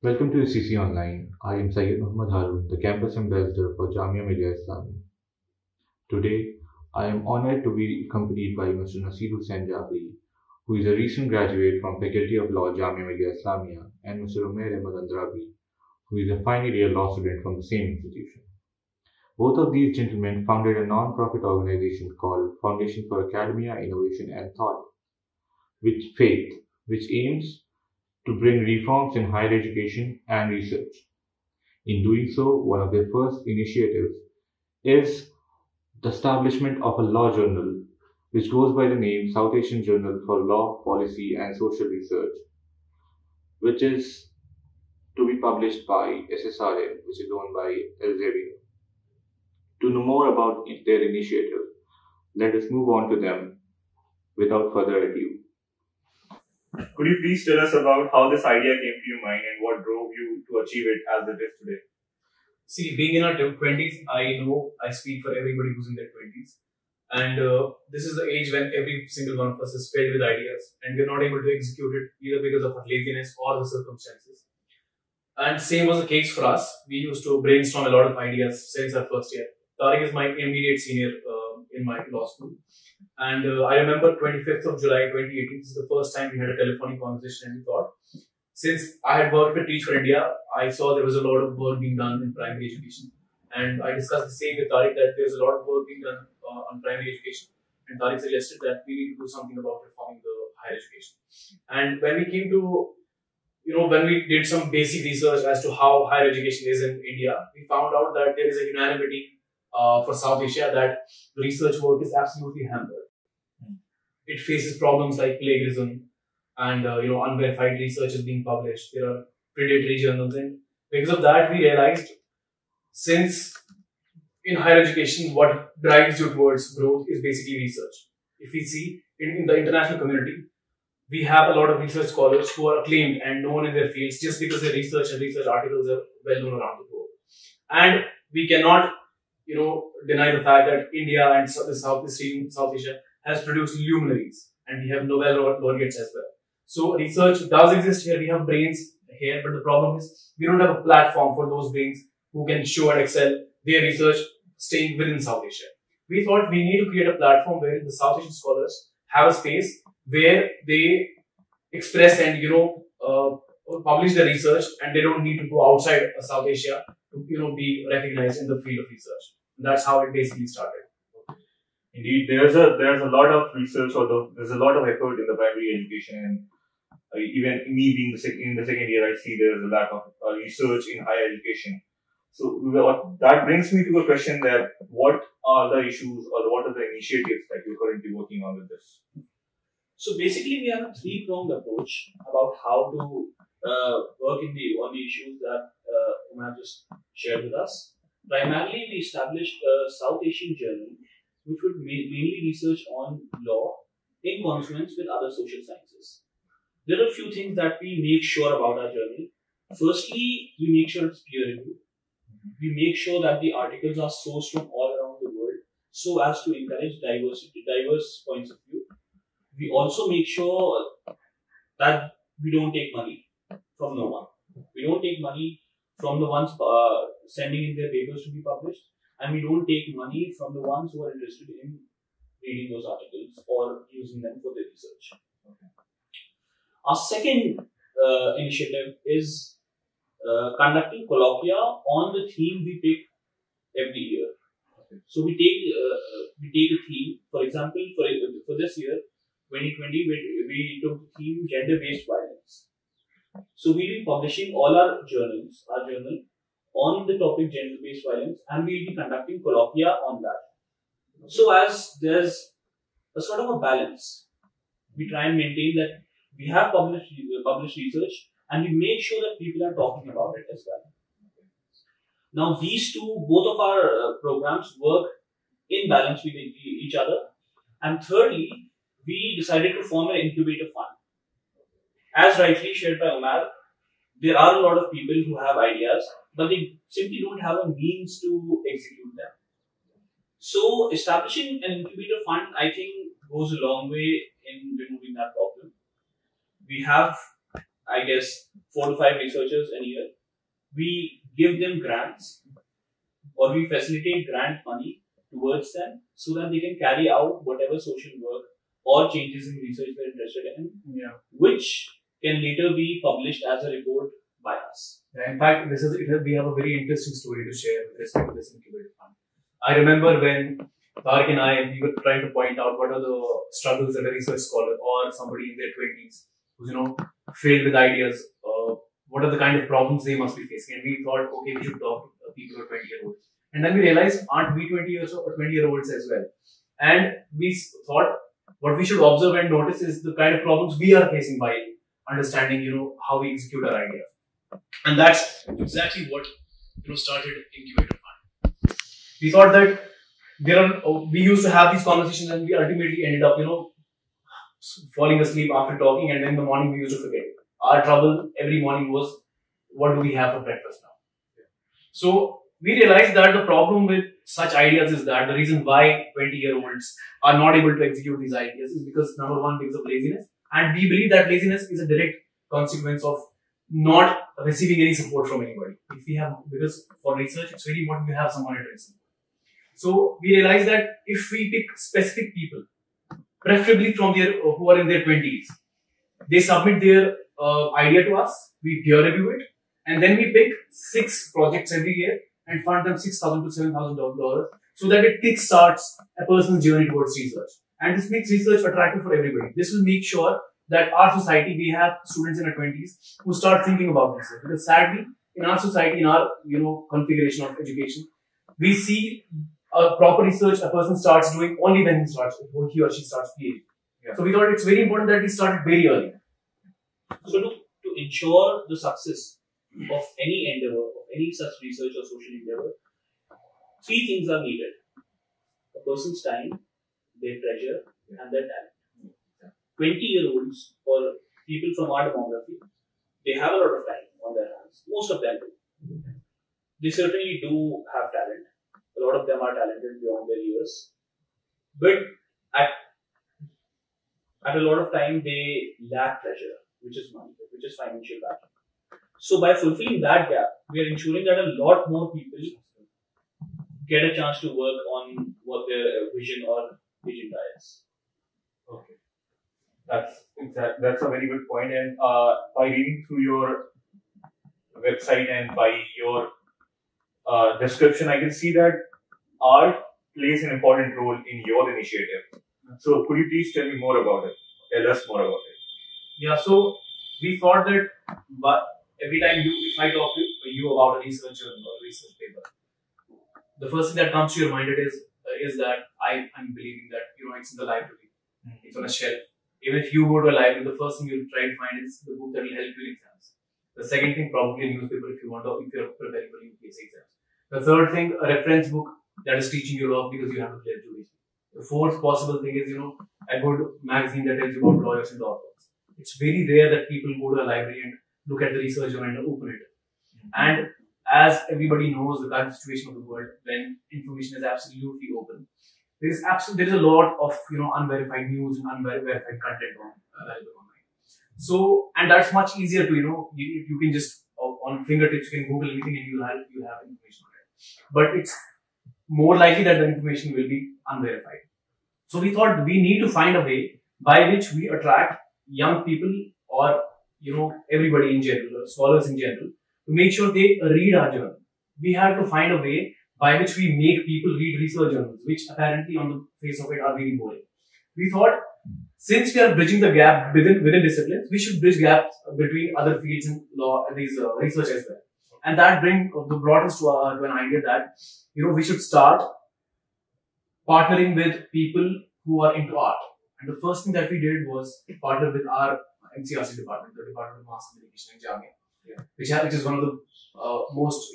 Welcome to UCC Online. I am Syed Muhammad Harun, the campus ambassador for Jamia Millia Islamia. Today, I am honored to be accompanied by Mr. Nasir Hussain Jafri, who is a recent graduate from Faculty of Law, Jamia Millia Islamia, and Mr. Umair Ahmad Andrabi, who is a final year law student from the same institution. Both of these gentlemen founded a non-profit organization called Foundation for Academia, Innovation and Thought, which aims to bring reforms in higher education and research. In doing so, one of their first initiatives is the establishment of a law journal, which goes by the name South Asian Journal for Law, Policy and Social Research, which is to be published by SSRN, which is owned by Elsevier. To know more about their initiative, let us move on to them without further ado. Could you please tell us about how this idea came to your mind and what drove you to achieve it as it is today? See, being in our 20s, I know I speak for everybody who's in their 20s. And this is the age when every single one of us is filled with ideas and we're not able to execute it either because of our laziness or the circumstances. And same was the case for us. We used to brainstorm a lot of ideas since our first year. Tariq is my immediate senior in my law school. And I remember 25th of July 2018, this is the first time we had a telephonic conversation and we thought, since I had worked with Teach for India, I saw there was a lot of work being done in primary education. And I discussed the same with Tariq that there's a lot of work being done on primary education. And Tariq suggested that we need to do something about reforming the higher education. And when we came to, when we did some basic research as to how higher education is in India, we found out that there is a unanimity for South Asia that research work is absolutely hampered. It faces problems like plagiarism and unverified research is being published. There are predatory journals, and because of that, we realized since in higher education, what drives you towards growth is basically research. If we see in the international community, we have a lot of research scholars who are acclaimed and known in their fields just because their research and research articles are well known around the globe. And we cannot deny the fact that India and the Southeast region, South Asia, has produced luminaries, and we have Nobel laureates as well. So research does exist here. We have brains here, but the problem is we don't have a platform for those brains who can show and excel their research staying within South Asia. We thought we need to create a platform where the South Asian scholars have a space where they express and publish their research, and they don't need to go outside South Asia to be recognized in the field of research. And that's how it basically started. Indeed, there's a lot of research, there's a lot of effort in the primary education, and even me being in the second year, I see there's a lack of research in higher education. So that brings me to a question that what are the issues or what are the initiatives that you're currently working on with this? So basically, we have a three-pronged approach about how to work on the issues that Umar just shared with us. Primarily, we established a South Asian journal, which would mainly research on law in consonance with other social sciences. There are a few things that we make sure about our journal. Firstly, we make sure it's peer-reviewed. We make sure that the articles are sourced from all around the world so as to encourage diverse points of view. We also make sure that we don't take money from no one. We don't take money from the ones sending in their papers to be published, and we don't take money from the ones who are interested in reading those articles or using them for their research. Okay. Our second initiative is conducting colloquia on the theme we pick every year. Okay. So we take a theme. For example, for this year, 2020, we took the theme gender-based violence. So we'll be publishing all our journal on the topic gender-based violence, and we'll be conducting colloquia on that. So as there's a sort of a balance, we try and maintain that we have published research, and we make sure that people are talking about it as well. Now these two, both of our programs work in balance with each other. And thirdly, we decided to form an incubator fund. As rightly shared by Umar, there are a lot of people who have ideas, but they simply don't have a means to execute them. So establishing an incubator fund, I think, goes a long way in removing that problem. We have I guess, 4 to 5 researchers a year. We give them grants or we facilitate grant money towards them so that they can carry out whatever social work or changes in research they're interested in, Yeah. which can later be published as a report by us. In fact, we have a very interesting story to share with respect to this incubator fund. I remember when Tariq and we were trying to point out what are the struggles that a research scholar or somebody in their 20s who's, filled with ideas, what are the kind of problems they must be facing. And we thought, okay, we should talk to people who are 20-year-olds. And then we realized, aren't we 20-year-olds as well? And we thought, what we should observe and notice is the kind of problems we are facing by understanding, how we execute our ideas. And that's exactly what, started Incubator Fund. We thought that we used to have these conversations and we ultimately ended up, falling asleep after talking, and then in the morning we used to forget. Our trouble every morning was, what do we have for breakfast now? Yeah. So we realized that the problem with such ideas is that the reason why 20-year-olds are not able to execute these ideas is because, number one, because of laziness. And we believe that laziness is a direct consequence of not receiving any support from anybody. Because for research, it's very important to have some monitoring support. So we realized that if we pick specific people, preferably from who are in their 20s, they submit their idea to us, we peer review it, and then we pick 6 projects every year and fund them $6,000 to $7,000 so that it kickstarts a person's journey towards research. And this makes research attractive for everybody. This will make sure that our society, we have students in their 20s who start thinking about research. Because sadly, in our society, in our configuration of education, we see a proper research a person starts doing only when he or she starts PhD. Yeah. So we thought it's very important that we started very early. So to ensure the success of any endeavor, of any such research or social endeavor, 3 things are needed: a person's time, their treasure, and their talent. 20-year-olds or people from our demography, they have a lot of time on their hands. Most of them do. They certainly do have talent. A lot of them are talented beyond their years. But at a lot of time, they lack treasure, which is money, which is financial value. So by fulfilling that gap, we are ensuring that a lot more people get a chance to work on what their vision or agenda is. Okay. That's a very good point. And by reading through your website and by your description, I can see that art plays an important role in your initiative. So could you please tell me more about it? Tell us more about it. Yeah, so we thought that every time if I talk to you about a research journal or a research paper, the first thing that comes to your mind is that I'm believing that it's in the library, it's on a shelf. Even if you go to a library, the first thing you'll try to find is the book that will help you in exams. The second thing, probably a newspaper if you're preparing for UPSC exams. The third thing, a reference book that is teaching you law because you have to clear juries. The fourth possible thing is, a good magazine that tells you about lawyers and law firms. It's very rare that people go to a library and look at the research journal and open it. And as everybody knows, the current situation of the world, when information is absolutely open, there is a lot of unverified news and unverified content available online. So, and that's much easier to you can just on fingertips you can Google anything and you'll have information on it. But it's more likely that the information will be unverified. So we thought we need to find a way by which we attract young people or everybody in general, scholars in general, to make sure they read our journal. We have to find a way by which we make people read research journals, which apparently on the face of it are very boring. We thought, since we are bridging the gap within disciplines, we should bridge gaps between other fields in law and these research as well. And that brought us to an idea that we should start partnering with people who are into art. And the first thing that we did was partner with our MCRC department, the Department of Mass Communication in Jamia, which is one of the most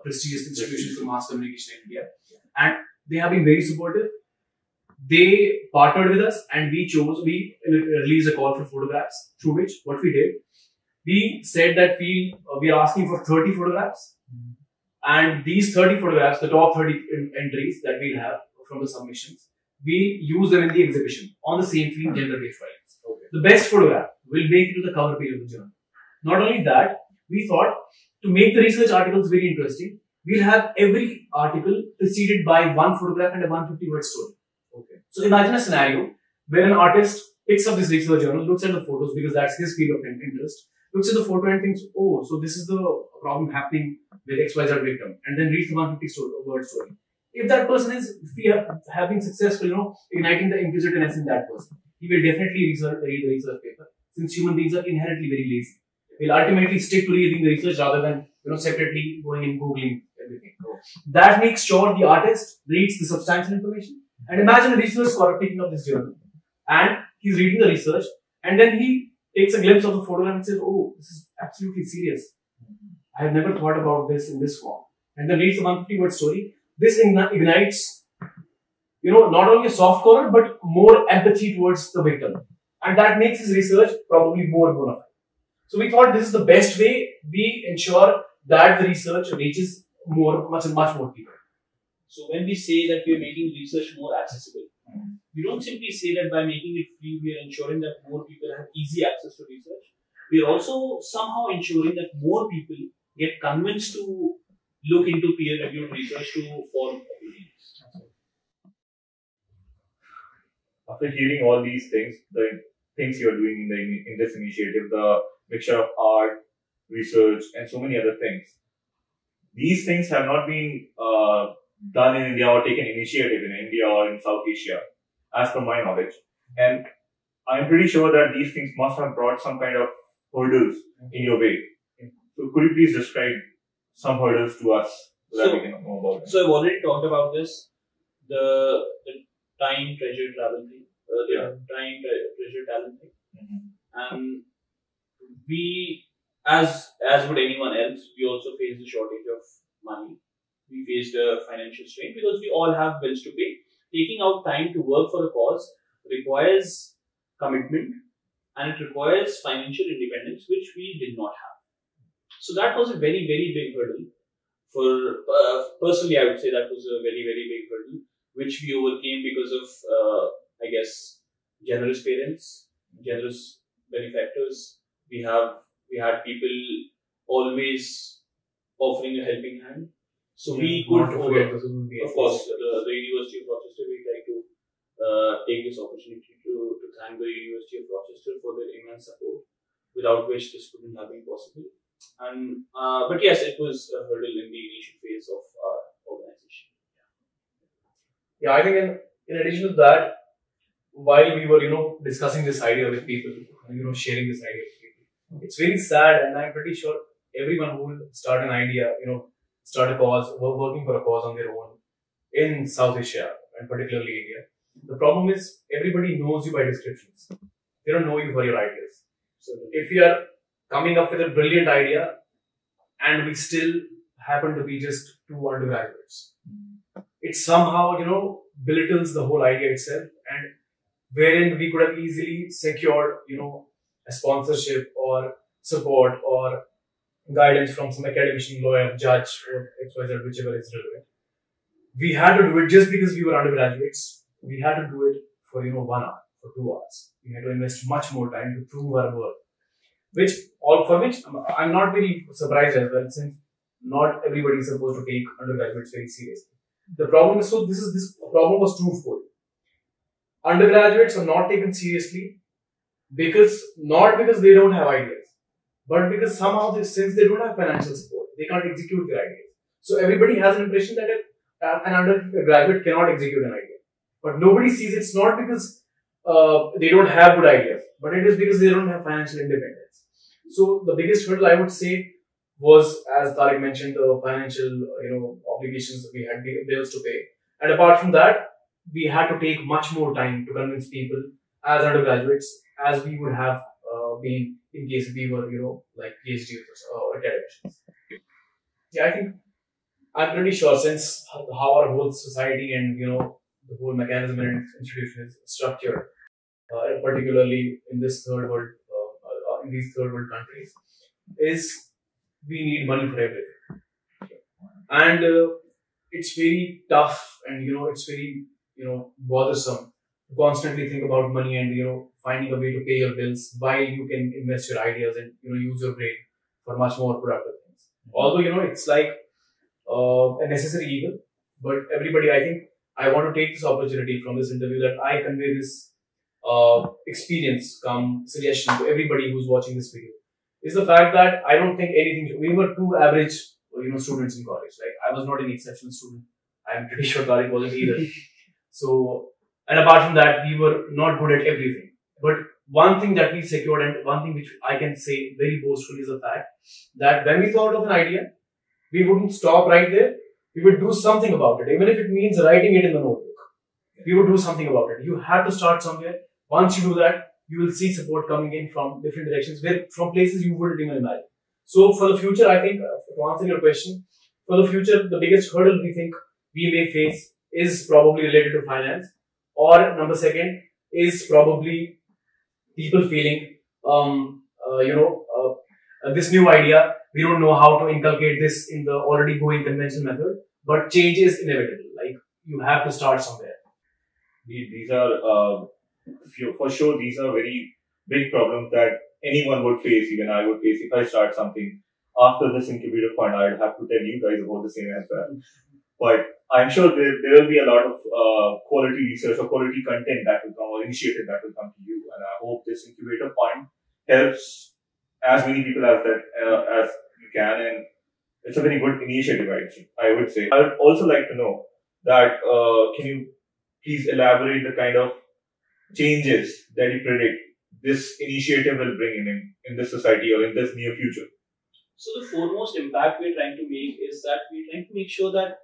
prestigious institutions for mass communication in India. And they have been very supportive. They partnered with us and we released a call for photographs, through which what we did, we said that we are asking for 30 photographs. And these 30 photographs, the top 30 entries that we have from the submissions, we use them in the exhibition on the same theme, gender-based violence. Okay. The best photograph will make it to the cover page of the journal. Not only that, we thought to make the research articles very interesting, we'll have every article preceded by one photograph and a 150-word story. Okay. So imagine a scenario where an artist picks up this research journal, looks at the photos because that's his field of interest, looks at the photo and thinks, oh, so this is the problem happening with XYZ victim, and then reads the 150-word story. If that person is having successful, igniting the inquisitiveness in that person, he will definitely read the research paper, since human beings are inherently very lazy. We'll ultimately stick to reading the research rather than separately going and googling everything. That makes sure the artist reads the substantial information. And imagine a research scholar picking up this journal, and he's reading the research, and then he takes a glimpse of the photo and says, "Oh, this is absolutely serious. I have never thought about this in this form." And then reads the 150-word story. This ignites, not only a soft corner but more empathy towards the victim, and that makes his research probably more bona fide. So we thought this is the best way we ensure that the research reaches much more people. So when we say that we are making research more accessible, we don't simply say that by making it free, we are ensuring that more people have easy access to research. We are also somehow ensuring that more people get convinced to look into peer-reviewed research to form opinions. After hearing all these things, the things you are doing in this initiative, the mixture of art, research, and so many other things, these things have not been done in India or taken initiative in India or in South Asia, as per my knowledge. And I'm pretty sure that these things must have brought some kind of hurdles in your way. So could you please describe some hurdles to us so that we can know about it? So I've already talked about this, the time, treasure, travel thing, time, treasure, talent thing. And we, as would anyone else, we also face the shortage of money. We face the financial strain because we all have bills to pay. Taking out time to work for a cause requires commitment and it requires financial independence, which we did not have. So that was a very, very big hurdle. For personally, I would say that was a very, very big hurdle, which we overcame because of, I guess, generous parents, generous benefactors. We had people always offering a helping hand. So we could, of course, the University of Rochester, we'd like to take this opportunity to thank the University of Rochester for their immense support, without which this wouldn't have been possible. And but yes, it was a hurdle in the initial phase of our organization. Yeah, I think in addition to that, while we were discussing this idea with people, sharing this idea with people, it's very sad, and I'm pretty sure everyone who will start an idea, start a cause, working for a cause on their own in South Asia and particularly India. The problem is everybody knows you by descriptions. They don't know you for your ideas. So if you are coming up with a brilliant idea and we still happen to be just two undergraduates, it somehow, belittles the whole idea itself, and wherein we could have easily secured, a sponsorship or support or guidance from some academician, lawyer, judge, or XYZ, whichever is relevant. We had to do it just because we were undergraduates. We had to do it for 1 hour, for 2 hours. We had to invest much more time to prove our work. Which I'm not very surprised as well, since not everybody is supposed to take undergraduates very seriously. The problem is, this problem was twofold. Undergraduates are not taken seriously not because they don't have ideas, but because somehow since they don't have financial support, they can't execute their ideas. So everybody has an impression that an undergraduate cannot execute an idea. But nobody sees it's not because they don't have good ideas, but it is because they don't have financial independence. So the biggest hurdle, I would say, was, as Tariq mentioned, the financial obligations that we had, bills to pay. And apart from that, we had to take much more time to convince people as undergraduates as we would have been in case we were, like PhDs or academicians. Yeah, I think I'm pretty sure, since how our whole society and the whole mechanism and institution is structured, particularly in this third world, in these third world countries, is we need money for everything, and it's very tough, and it's very bothersome to constantly think about money and finding a way to pay your bills while you can invest your ideas and use your brain for much more productive things. Although it's like a necessary evil, but everybody, I think I want to take this opportunity from this interview that I convey this experience, come suggestion to everybody who's watching this video, is the fact that I don't think anything. We were two average, students in college. Like I was not an exceptional student. I'm pretty sure Tariq wasn't either. So, and apart from that, we were not good at everything. But one thing that we secured, and one thing which I can say very boastfully, is the fact that when we thought of an idea, we wouldn't stop right there. We would do something about it, even if it means writing it in the notebook. We would do something about it. You have to start somewhere. Once you do that, you will see support coming in from different directions, from places you wouldn't even imagine. So for the future, I think, to answer your question, for the future, the biggest hurdle we think we may face is probably related to finance, or number second is probably people feeling, this new idea, we don't know how to inculcate this in the already going conventional method, but change is inevitable. Like you have to start somewhere. These are, for sure, these are very big problems that anyone would face, even I would face if I start something. After this incubator fund, I'd have to tell you guys about the same as well. But I'm sure there will be a lot of quality research or quality content that will come, or initiative that will come to you. And I hope this incubator fund helps as many people as you can. And it's a very good initiative, I would say. I would also like to know that, can you please elaborate the kind of changes that you predict this initiative will bring in this society or in this near future? So the foremost impact we're trying to make is that we're trying to make sure that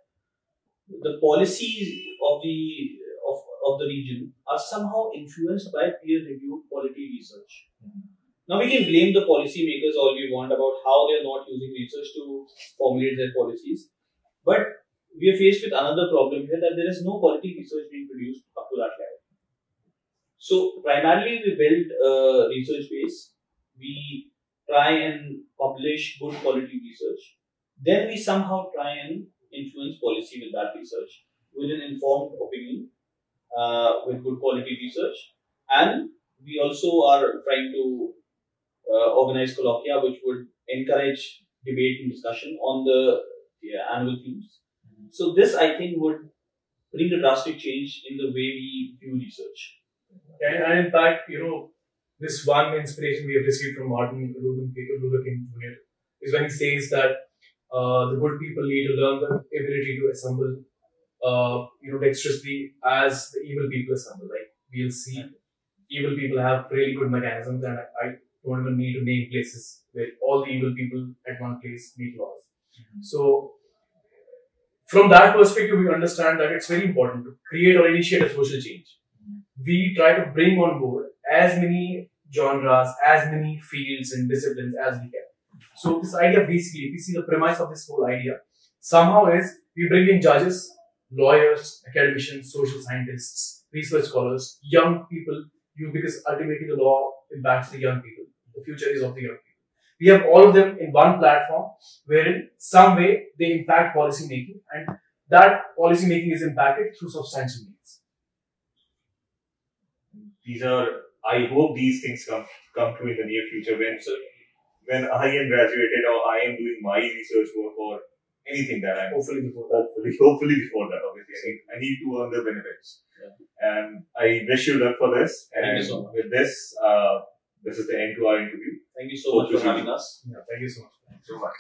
the policies of the region are somehow influenced by peer-reviewed quality research. Now we can blame the policymakers all we want about how they're not using research to formulate their policies, but we are faced with another problem here, that there is no quality research being produced up to that level. So primarily we build a research base, we try and publish good quality research, then we somehow try and influence policy with that research, with an informed opinion, with good quality research, and we also are trying to organize colloquia which would encourage debate and discussion on the annual themes. So this, I think, would bring a drastic change in the way we view research. And in fact, this one inspiration we have received from Martin Luther King Jr. is when he says that the good people need to learn the ability to assemble, dexterously as the evil people assemble. Like we'll see, evil people have really good mechanisms, and I don't even need to name places where all the evil people at one place meet laws. So from that perspective, we understand that it's very important to create or initiate a social change. We try to bring on board as many genres, as many fields and disciplines as we can. So this idea, basically, if you see the premise of this whole idea, somehow is we bring in judges, lawyers, academicians, social scientists, research scholars, young people, because ultimately the law impacts the young people. The future is of the young people. We have all of them in one platform where in some way they impact policy making, and that policy making is impacted through substantial means. I hope these things come true in the near future when I am graduated or I am doing my research work or anything that I'm hopefully before that, obviously. I need to earn the benefits. Yeah. And I wish you luck for this. And Thank you so much. With this, this is the end to our interview. Thank you so much for having us. Yeah, thank you so much. Thank you so much.